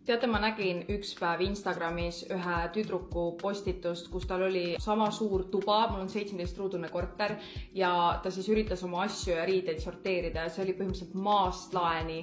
Teate, ma nägin üks päev Instagramis ühe tüdruku postitust, kus tal oli sama suur tuba, mul on 17-ruudune korter ja ta siis üritas oma asju ja riideid sorteerida ja see oli põhimõtteliselt maast laeni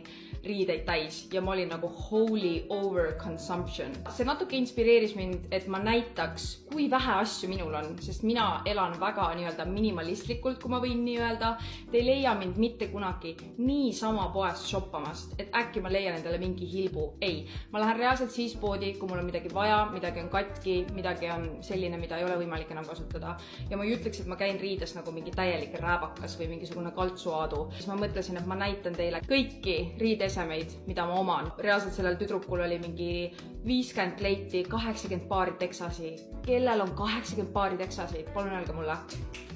riideid täis ja ma olin nagu holy overconsumption. See natuke inspireeris mind, et ma näitaks, kui vähe asju minul on, sest mina elan väga nii-öelda minimalistlikult, kui ma võin nii öelda. Te ei leia mind mitte kunagi niisama poest shoppamast, et äkki ma leian endale mingi hilbu. Ei. Ma lähen reaalselt siis poodi, kui mul on midagi vaja, midagi on katki, midagi on selline, mida ei ole võimalik enam kasutada. Ja ma ei ütleks, et ma käin riides nagu mingi täielik rääbakas või mingisugune kaltsuaadu. Siis ma mõtlesin, et ma näitan teile kõiki riideesemeid, mida ma oman. Reaalselt sellel tüdrukul oli mingi 50 kleiti, 80 paari teksasi. Kellel on 80 paari teksasi? Palun öelge mulle.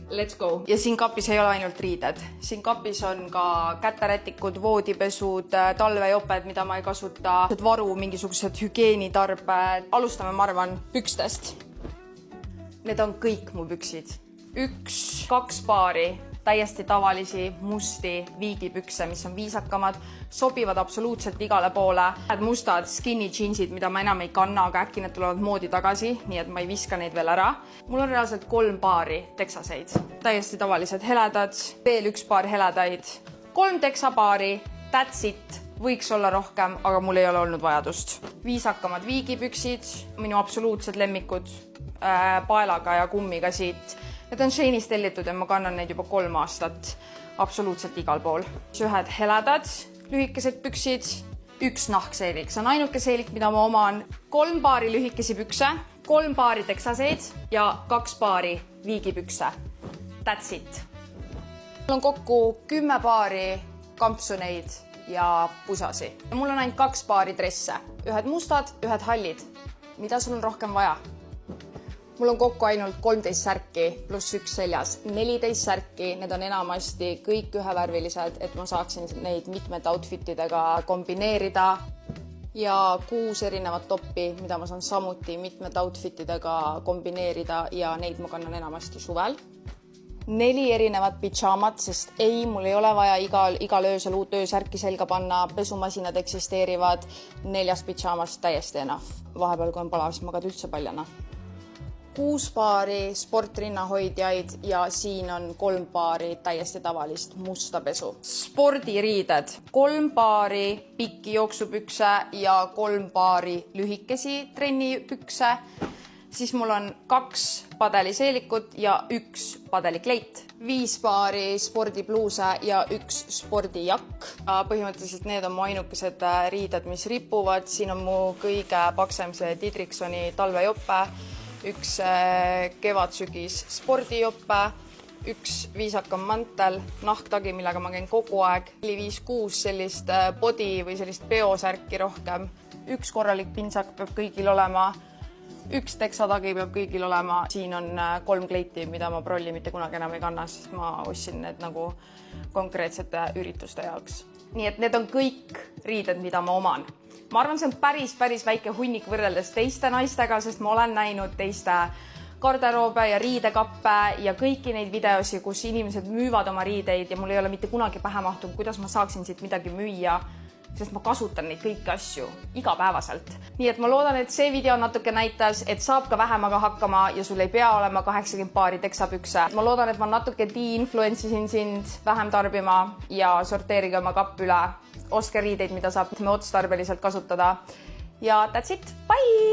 Let's go! Ja siin kapis ei ole ainult riided. Siin kapis on ka käterätikud, voodipesud, talvejoped, mida ma ei kasuta, varu, mingisugused hügieenitarbed. Alustame, ma arvan, pükstest. Need on kõik mu püksid. 1-2 paari täiesti tavalisi musti viigipükse, mis on viisakamad, sobivad absoluutselt igale poole. Mustad skinny jeansid, mida ma enam ei kanna, aga äkki need tulevad moodi tagasi, nii et ma ei viska neid veel ära. Mul on reaalselt 3 paari teksaseid. Täiesti tavalised heledad, veel 1 paar heledaid, 3 teksapaari, that's it. Võiks olla rohkem, aga mul ei ole olnud vajadust. Viisakamad viigipüksid, minu absoluutsed lemmikud, paelaga ja kummiga siit. Need on Sheinist tellitud ja ma kannan neid juba 3 aastat absoluutselt igal pool. Ühed heledad, lühikesed püksid, 1 nahkseelik. See on ainuke seelik, mida ma oman. 3 paari lühikesi pükse, 3 paari teksaseid ja 2 paari viigipükse. That's it. Mul on kokku 10 paari kampsuneid ja pusasi. Ja mul on ainult 2 paari dresse. Ühed mustad, ühed hallid. Mida sul on rohkem vaja? Mul on kokku ainult 13 särki pluss 1 seljas. 14 särki, need on enamasti kõik ühevärvilised, et ma saaksin neid mitmete outfitidega kombineerida. Ja 6 erinevat toppi, mida ma saan samuti mitmete outfitidega kombineerida ja neid ma kannan enamasti suvel. 4 erinevat pidžaamat, sest ei, mul ei ole vaja igal öösel uut öösärki selga panna. Pesumasinad eksisteerivad 4 pidžaamast täiesti enough. Vahepeal, kui on palav, siis magad üldse paljana. 6 paari sportrinnahoidjaid ja siin on 3 paari täiesti tavalist musta pesu. Spordiriided. 3 paari pikki jooksupükse ja 3 paari lühikesi trennipükse. Siis mul on 2 padeliseelikut ja 1 padelikleit. 5 paari spordipluuse ja 1 spordijakk. Põhimõtteliselt need on mu ainukesed riided, mis ripuvad. Siin on mu kõige paksem see Didriksoni talvejope. 1 kevadsügis spordijoppe, 1 viisakam mantel, nahktagi, millega ma käin kogu aeg, 4-5-6 sellist body või sellist peosärki rohkem, 1 korralik pintsak peab kõigil olema, 1 teksatagi peab kõigil olema. Siin on 3 kleiti, mida ma prolli mitte kunagi enam ei kanna, sest ma ostsin need nagu konkreetsete ürituste jaoks. Nii et need on kõik riided, mida ma oman. Ma arvan, see on päris väike hunnik võrreldes teiste naistega, sest ma olen näinud teiste garderoobe ja riidekappe ja kõiki neid videosi, kus inimesed müüvad oma riideid ja mul ei ole mitte kunagi pähe mahtunud, kuidas ma saaksin siit midagi müüa, sest ma kasutan neid kõiki asju igapäevaselt. Nii et ma loodan, et see video natuke näitas, et saab ka vähemaga hakkama ja sul ei pea olema 80 paari teksapükse. Ma loodan, et ma natuke de-influentsisin sind vähem tarbima ja sorteerige oma kapp üle. Ostke riideid, mida saab otstarbeliselt kasutada. Ja that's it. Bye!